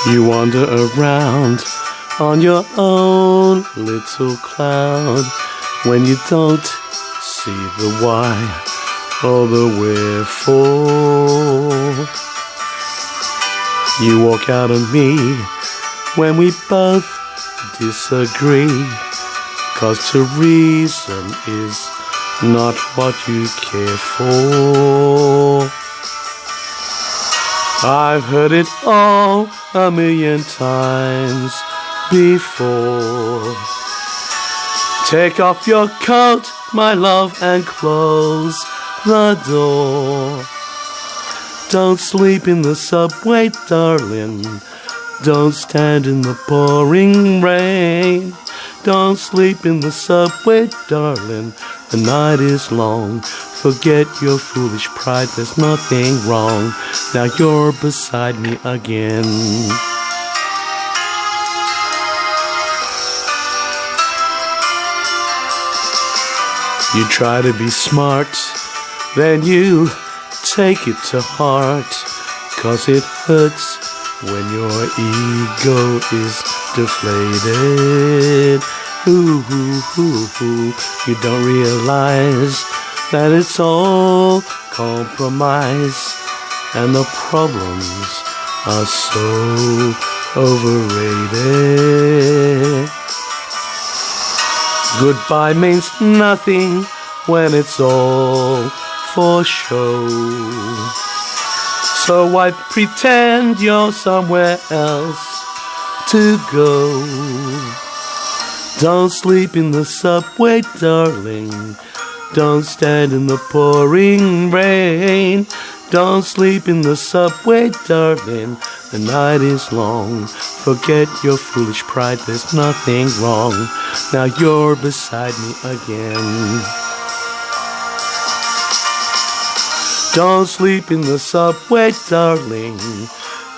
You wander around on your own little cloud when you don't see the why or the wherefore. You walk out on me when we both disagree, 'cause to reason is not what you care for. I've heard it all a million times before. Take off your coat, my love, and close the door. Don't sleep in the subway, darling. Don't stand in the pouring rain. Don't sleep in the subway, darling. The night is long. Forget your foolish pride, there's nothing wrong. Now you're beside me again. You try to be smart, then you take it to heart, 'cause it hurts when your ego is deflated. Ooh, ooh, ooh, ooh. You don't realize that it's all compromise, and the problems are so overrated. Goodbye means nothing when it's all for show. So why pretend you're somewhere else to go? Don't sleep in the subway, darling. Don't stand in the pouring rain. Don't sleep in the subway, darling. The night is long. Forget your foolish pride, there's nothing wrong. Now you're beside me again. Don't sleep in the subway, darling.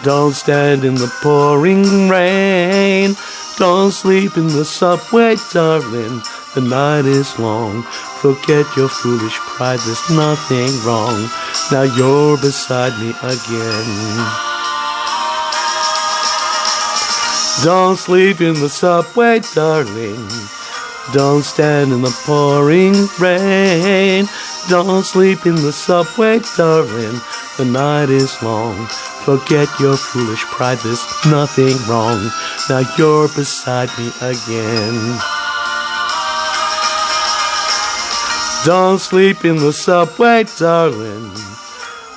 Don't stand in the pouring rain. Don't sleep in the subway, darling. The night is long. Forget your foolish pride, there's nothing wrong. Now you're beside me again. Don't sleep in the subway, darling. Don't stand in the pouring rain. Don't sleep in the subway, darling. The night is long. Forget your foolish pride, there's nothing wrong. Now you're beside me again. Don't sleep in the subway, darling.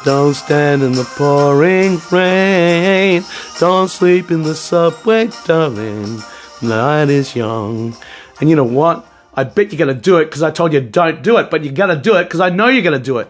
Don't stand in the pouring rain. Don't sleep in the subway, darling. The night is young. And you know what? I bet you're going to do it because I told you don't do it, but you got to do it because I know you're going to do it.